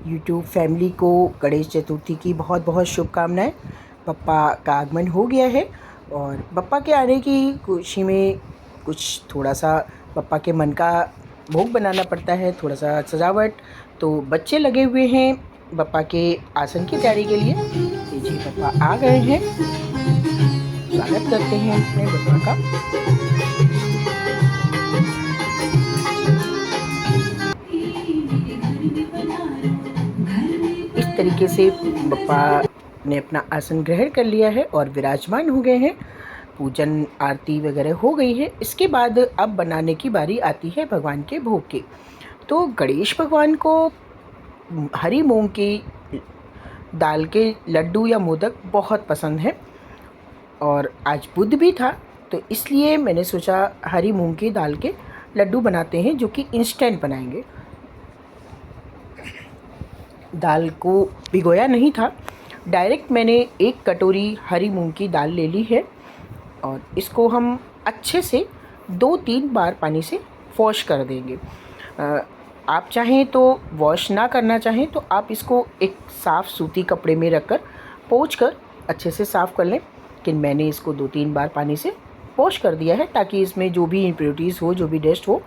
YouTube family को गणेश चतुर्थी की बहुत बहुत शुभकामनाएं। पप्पा का आगमन हो गया है और पप्पा के आने की खुशी में कुछ थोड़ा सा पप्पा के मन का भोग बनाना पड़ता है, थोड़ा सा सजावट। तो बच्चे लगे हुए हैं पप्पा के आसन की तैयारी के लिए। ये जी पप्पा आ गए हैं, स्वागत करते हैं अपने पप्पा का। इस तरीके से पप्पा ने अपना आसन ग्रहण कर लिया है और विराजमान हो गए हैं। पूजन आरती वगैरह हो गई है। इसके बाद अब बनाने की बारी आती है भगवान के भोग की। तो गणेश भगवान को हरी मूंग की दाल के लड्डू या मोदक बहुत पसंद है और आज बुध भी था, तो इसलिए मैंने सोचा हरी मूंग की दाल के लड्डू बनाते हैं, जो कि इंस्टेंट बनाएंगे। दाल को भिगोया नहीं था, डायरेक्ट मैंने 1 कटोरी हरी मूंग की दाल ले ली है और इसको हम अच्छे से 2-3 बार पानी से वॉश कर देंगे। आप चाहें तो वॉश ना करना चाहें तो आप इसको एक साफ़ सूती कपड़े में रखकर पोंछ कर अच्छे से साफ़ कर लें, लेकिन मैंने इसको 2-3 बार पानी से वॉश कर दिया है ताकि इसमें जो भी इम्प्योरिटीज़ हो, जो भी डस्ट हो,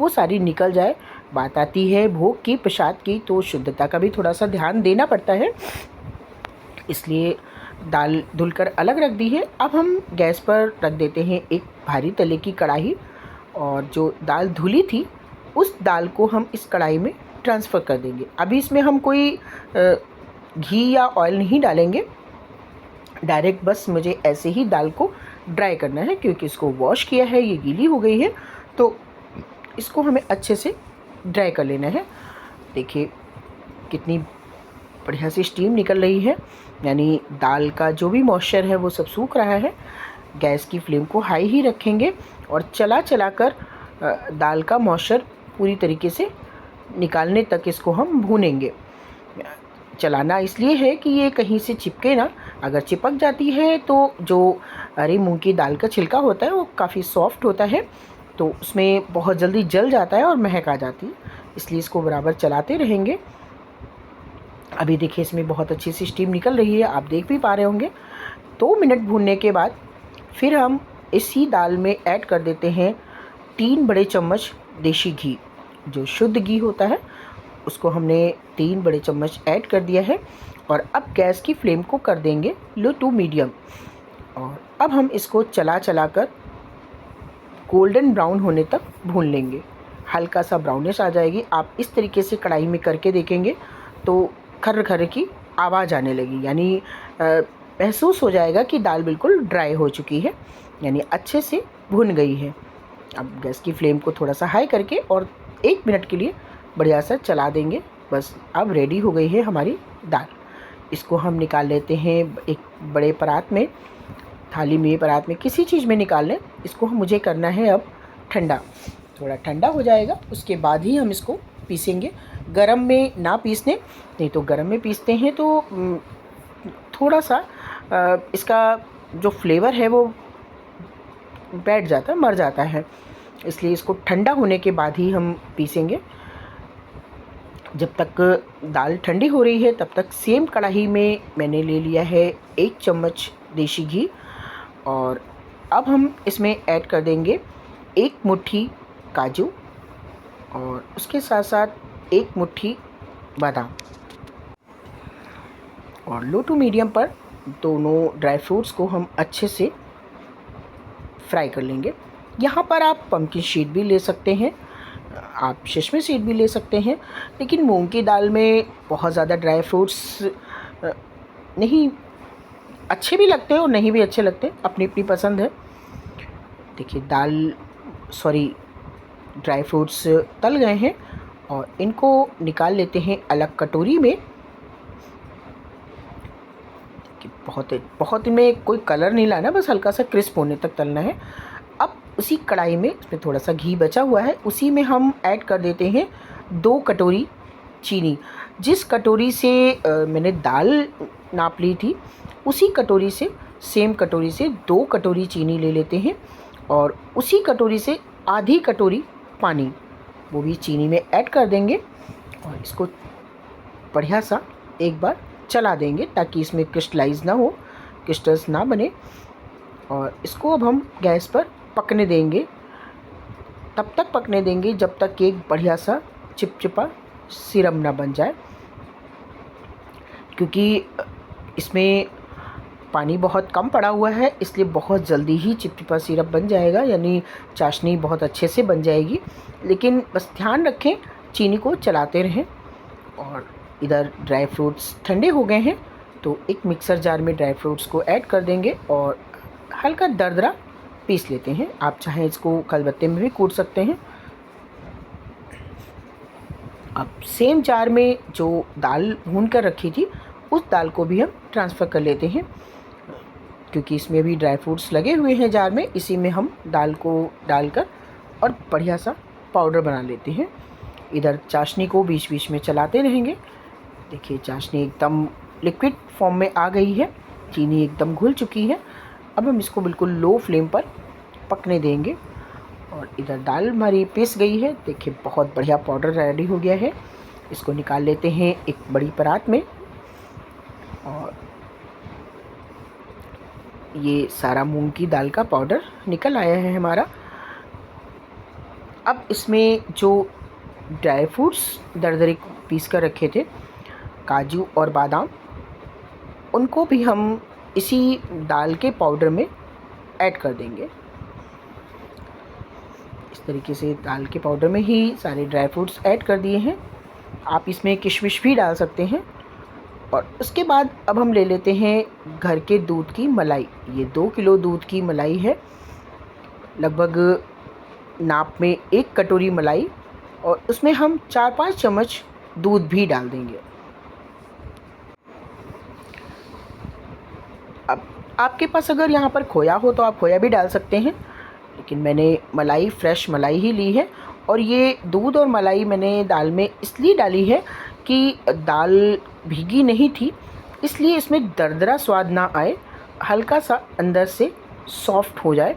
वो सारी निकल जाए। बात आती है भोग की, प्रसाद की, तो शुद्धता का भी थोड़ा सा ध्यान देना पड़ता है, इसलिए दाल धुलकर अलग रख दी है। अब हम गैस पर रख देते हैं एक भारी तले की कढ़ाई और जो दाल धुली थी उस दाल को हम इस कढ़ाई में ट्रांसफ़र कर देंगे। अभी इसमें हम कोई घी या ऑयल नहीं डालेंगे, डायरेक्ट बस मुझे ऐसे ही दाल को ड्राई करना है, क्योंकि इसको वॉश किया है, ये गीली हो गई है, तो इसको हमें अच्छे से ड्राई कर लेना है। देखिए कितनी बढ़िया सी स्टीम निकल रही है, यानी दाल का जो भी मॉइस्चर है वो सब सूख रहा है। गैस की फ्लेम को हाई ही रखेंगे और चला चला कर दाल का मॉइस्चर पूरी तरीके से निकालने तक इसको हम भूनेंगे। चलाना इसलिए है कि ये कहीं से चिपके ना, अगर चिपक जाती है तो जो हरी मूंग की दाल का छिलका होता है वो काफ़ी सॉफ्ट होता है, तो उसमें बहुत जल्दी जल जाता है और महक आ जाती है, इसलिए इसको बराबर चलाते रहेंगे। अभी देखिए इसमें बहुत अच्छी सी स्टीम निकल रही है, आप देख भी पा रहे होंगे। 2 मिनट भूनने के बाद फिर हम इसी दाल में ऐड कर देते हैं 3 बड़े चम्मच देसी घी, जो शुद्ध घी होता है, उसको हमने 3 बड़े चम्मच ऐड कर दिया है। और अब गैस की फ्लेम को कर देंगे लो टू मीडियम और अब हम इसको चला चला कर गोल्डन ब्राउन होने तक भून लेंगे। हल्का सा ब्राउनिश आ जाएगी, आप इस तरीके से कढ़ाई में करके देखेंगे तो खर्र खर्र की आवाज़ आने लगी, यानी महसूस हो जाएगा कि दाल बिल्कुल ड्राई हो चुकी है, यानी अच्छे से भुन गई है। अब गैस की फ्लेम को थोड़ा सा हाई करके और 1 मिनट के लिए बढ़िया सा चला देंगे। बस अब रेडी हो गई है हमारी दाल। इसको हम निकाल लेते हैं एक बड़े परात में, थाली में, परात में, किसी चीज़ में निकाल लें। इसको मुझे करना है अब ठंडा, थोड़ा ठंडा हो जाएगा उसके बाद ही हम इसको पीसेंगे। गरम में ना पीसने, नहीं तो गरम में पीसते हैं तो थोड़ा सा इसका जो फ्लेवर है वो बैठ जाता है, मर जाता है, इसलिए इसको ठंडा होने के बाद ही हम पीसेंगे। जब तक दाल ठंडी हो रही है तब तक सेम कढ़ाई में मैंने ले लिया है 1 चम्मच देसी घी और अब हम इसमें ऐड कर देंगे 1 मुट्ठी काजू और उसके साथ साथ 1 मुट्ठी बादाम, और लो टू मीडियम पर दोनों ड्राई फ्रूट्स को हम अच्छे से फ्राई कर लेंगे। यहाँ पर आप पम्पकिन सीड भी ले सकते हैं, आप शेषमे सीड भी ले सकते हैं, लेकिन मूंग की दाल में बहुत ज़्यादा ड्राई फ्रूट्स नहीं अच्छे भी लगते हैं और नहीं भी अच्छे लगते, अपनी अपनी पसंद है। देखिए ड्राई फ्रूट्स तल गए हैं और इनको निकाल लेते हैं अलग कटोरी में। कि बहुत इनमें कोई कलर नहीं लाना, बस हल्का सा क्रिस्प होने तक तलना है। अब उसी कढ़ाई में, इसमें थोड़ा सा घी बचा हुआ है, उसी में हम ऐड कर देते हैं 2 कटोरी चीनी। जिस कटोरी से मैंने दाल नाप ली थी उसी कटोरी से, सेम कटोरी से 2 कटोरी चीनी ले लेते हैं और उसी कटोरी से आधी कटोरी पानी वो भी चीनी में ऐड कर देंगे और इसको बढ़िया सा एक बार चला देंगे ताकि इसमें क्रिस्टलाइज ना हो, क्रिस्टल्स ना बने। और इसको अब हम गैस पर पकने देंगे, तब तक पकने देंगे जब तक केक बढ़िया सा चिपचिपा सिरप ना बन जाए, क्योंकि इसमें पानी बहुत कम पड़ा हुआ है, इसलिए बहुत जल्दी ही चिपचिपा सिरप बन जाएगा, यानी चाशनी बहुत अच्छे से बन जाएगी। लेकिन बस ध्यान रखें, चीनी को चलाते रहें। और इधर ड्राई फ्रूट्स ठंडे हो गए हैं, तो एक मिक्सर जार में ड्राई फ्रूट्स को ऐड कर देंगे और हल्का दरदरा पीस लेते हैं। आप चाहें इसको खलबत्ते में भी कूट सकते हैं। अब सेम जार में जो दाल भून कर रखी थी, उस दाल को भी हम ट्रांसफ़र कर लेते हैं, क्योंकि इसमें भी ड्राई फ्रूट्स लगे हुए हैं जार में। इसी में हम दाल को डालकर और बढ़िया सा पाउडर बना लेते हैं। इधर चाशनी को बीच बीच में चलाते रहेंगे। देखिए चाशनी एकदम लिक्विड फॉर्म में आ गई है, चीनी एकदम घुल चुकी है। अब हम इसको बिल्कुल लो फ्लेम पर पकने देंगे। और इधर दाल हमारी पिस गई है। देखिए बहुत बढ़िया पाउडर रेडी हो गया है। इसको निकाल लेते हैं एक बड़ी परात में। और ये सारा मूंग की दाल का पाउडर निकल आया है हमारा। अब इसमें जो ड्राई फ्रूट्स दरदरे पीस कर रखे थे, काजू और बादाम, उनको भी हम इसी दाल के पाउडर में ऐड कर देंगे। इस तरीके से दाल के पाउडर में ही सारे ड्राई फ्रूट्स ऐड कर दिए हैं। आप इसमें किशमिश भी डाल सकते हैं। और उसके बाद अब हम ले लेते हैं घर के दूध की मलाई। ये 2 किलो दूध की मलाई है, लगभग नाप में 1 कटोरी मलाई, और उसमें हम 4-5 चम्मच दूध भी डाल देंगे। अब आपके पास अगर यहाँ पर खोया हो तो आप खोया भी डाल सकते हैं, लेकिन मैंने मलाई, फ्रेश मलाई ही ली है। और ये दूध और मलाई मैंने दाल में इसलिए डाली है कि दाल भीगी नहीं थी, इसलिए इसमें दरदरा स्वाद ना आए, हल्का सा अंदर से सॉफ्ट हो जाए।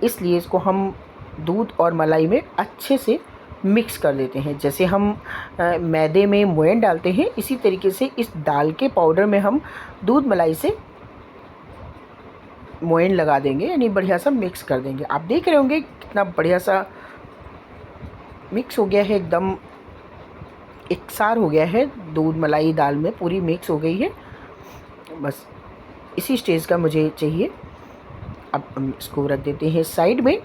इसलिए इसको हम दूध और मलाई में अच्छे से मिक्स कर देते हैं। जैसे हम मैदे में मोयन डालते हैं, इसी तरीके से इस दाल के पाउडर में हम दूध मलाई से मोयन लगा देंगे, यानी बढ़िया सा मिक्स कर देंगे। आप देख रहे होंगे कितना बढ़िया सा मिक्स हो गया है, एकदम एकसार हो गया है। दूध मलाई दाल में पूरी मिक्स हो गई है। बस इसी स्टेज का मुझे चाहिए। अब हम इसको रख देते हैं साइड में।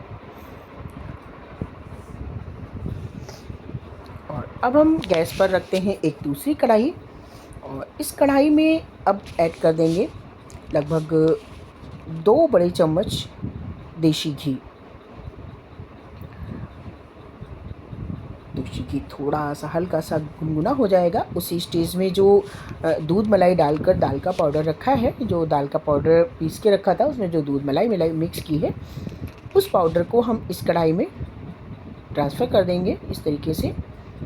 और अब हम गैस पर रखते हैं एक दूसरी कढ़ाई, और इस कढ़ाई में अब ऐड कर देंगे लगभग 2 बड़े चम्मच देसी घी। देसी घी थोड़ा सा हल्का सा गुनगुना हो जाएगा, उसी स्टेज में जो दूध मलाई डालकर दाल का पाउडर रखा है, जो दाल का पाउडर पीस के रखा था, उसमें जो दूध मलाई मिक्स की है, उस पाउडर को हम इस कढ़ाई में ट्रांसफ़र कर देंगे। इस तरीके से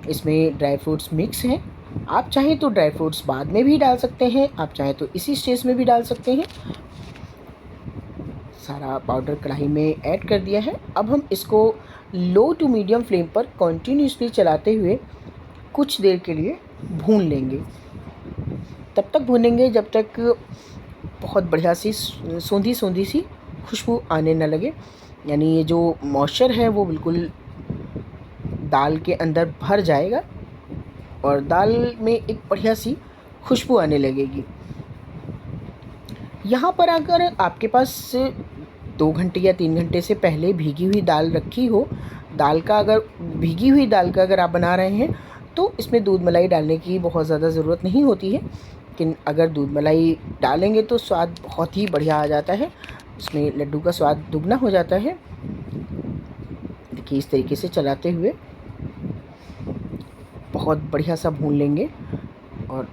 इसमें ड्राई फ्रूट्स मिक्स हैं। आप चाहें तो ड्राई फ्रूट्स बाद में भी डाल सकते हैं, आप चाहें तो इसी स्टेज में भी डाल सकते हैं। सारा पाउडर कढ़ाई में ऐड कर दिया है। अब हम इसको लो टू मीडियम फ्लेम पर कॉन्टीन्यूसली चलाते हुए कुछ देर के लिए भून लेंगे। तब तक भूनेंगे जब तक बहुत बढ़िया सी सूंधी सूंधी सी खुशबू आने न लगे, यानी ये जो मॉइस्चर है वो बिल्कुल दाल के अंदर भर जाएगा और दाल में एक बढ़िया सी खुशबू आने लगेगी। यहाँ पर अगर आपके पास 2 घंटे या 3 घंटे से पहले भीगी हुई दाल रखी हो, भीगी हुई दाल का अगर आप बना रहे हैं, तो इसमें दूध मलाई डालने की बहुत ज़्यादा ज़रूरत नहीं होती है। लेकिन अगर दूध मलाई डालेंगे तो स्वाद बहुत ही बढ़िया आ जाता है, इसमें लड्डू का स्वाद दुगना हो जाता है। देखिए इस तरीके से चलाते हुए बहुत बढ़िया सा भून लेंगे और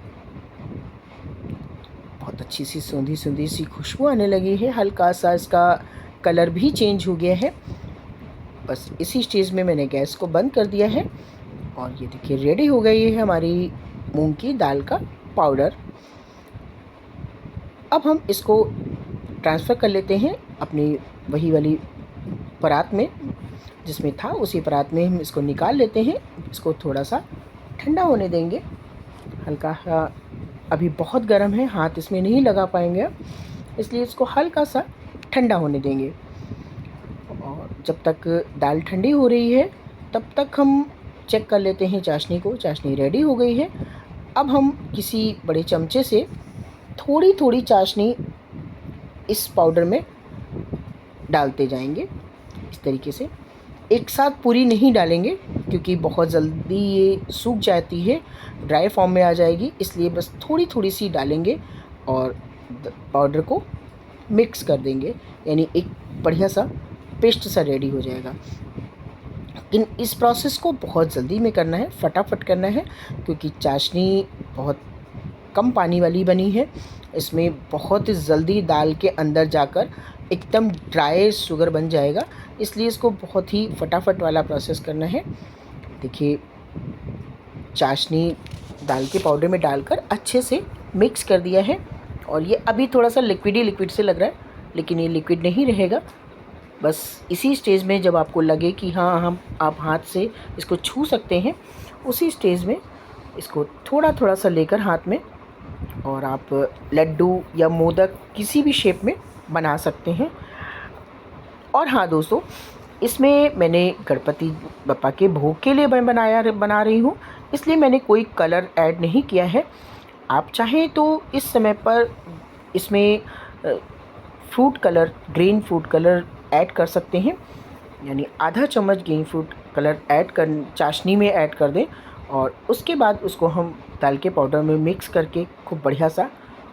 बहुत अच्छी सी सूंधी सूंधी सी खुशबू आने लगी है। हल्का सा इसका कलर भी चेंज हो गया है। बस इसी स्टेज में मैंने गैस को बंद कर दिया है और ये देखिए रेडी हो गई है हमारी मूंग की दाल का पाउडर। अब हम इसको ट्रांसफ़र कर लेते हैं अपनी वही वाली परात में, जिसमें था उसी परात में हम इसको निकाल लेते हैं। इसको थोड़ा सा ठंडा होने देंगे। हल्का सा, अभी बहुत गर्म है, हाथ इसमें नहीं लगा पाएंगे आप, इसलिए इसको हल्का सा ठंडा होने देंगे। और जब तक दाल ठंडी हो रही है तब तक हम चेक कर लेते हैं चाशनी को। चाशनी रेडी हो गई है। अब हम किसी बड़े चमचे से थोड़ी थोड़ी चाशनी इस पाउडर में डालते जाएंगे, इस तरीके से। एक साथ पूरी नहीं डालेंगे क्योंकि बहुत जल्दी ये सूख जाती है, ड्राई फॉर्म में आ जाएगी, इसलिए बस थोड़ी थोड़ी सी डालेंगे और पाउडर को मिक्स कर देंगे, यानी एक बढ़िया सा पेस्ट सा रेडी हो जाएगा। लेकिन इस प्रोसेस को बहुत जल्दी में करना है, फटाफट करना है, क्योंकि चाशनी बहुत कम पानी वाली बनी है। इसमें बहुत जल्दी दाल के अंदर जाकर एकदम ड्राई शुगर बन जाएगा, इसलिए इसको बहुत ही फटाफट वाला प्रोसेस करना है। देखिए, चाशनी दाल के पाउडर में डालकर अच्छे से मिक्स कर दिया है और ये अभी थोड़ा सा लिक्विड ही लिक्विड से लग रहा है, लेकिन ये लिक्विड नहीं रहेगा। बस इसी स्टेज में जब आपको लगे कि हाँ आप हाथ से इसको छू सकते हैं, उसी स्टेज में इसको थोड़ा थोड़ा सा लेकर हाथ में, और आप लड्डू या मोदक किसी भी शेप में बना सकते हैं। और हाँ दोस्तों, इसमें मैंने गणपति बप्पा के भोग के लिए बना रही हूँ, इसलिए मैंने कोई कलर ऐड नहीं किया है। आप चाहें तो इस समय पर इसमें fruit colour, green food colour add कर सकते हैं, यानी आधा चम्मच ग्रीन फूड कलर चाशनी में ऐड कर दें, और उसके बाद उसको हम दाल के पाउडर में मिक्स करके खूब बढ़िया सा,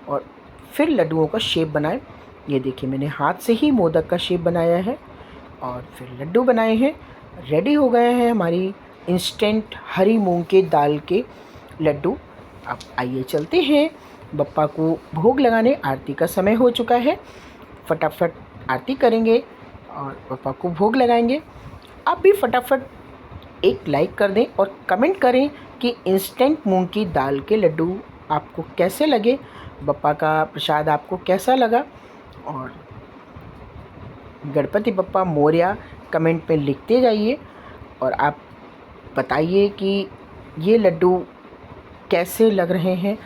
और फिर लड्डुओं का शेप बनाएं। ये देखिए, मैंने हाथ से ही मोदक का शेप बनाया है और फिर लड्डू बनाए हैं। रेडी हो गए हैं हमारी इंस्टेंट हरी मूंग के दाल के लड्डू। अब आइए चलते हैं बप्पा को भोग लगाने। आरती का समय हो चुका है, फटाफट आरती करेंगे और बप्पा को भोग लगाएंगे। आप भी फटाफट एक लाइक कर दें और कमेंट करें कि इंस्टेंट मूंग की दाल के लड्डू आपको कैसे लगे, बप्पा का प्रसाद आपको कैसा लगा। और गणपति बप्पा मोरया कमेंट में लिखते जाइए और आप बताइए कि ये लड्डू कैसे लग रहे हैं।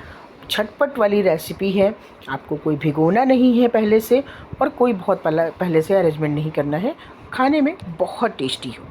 झटपट वाली रेसिपी है, आपको कोई भिगोना नहीं है पहले से, और कोई बहुत पहले से अरेंजमेंट नहीं करना है। खाने में बहुत टेस्टी होती है।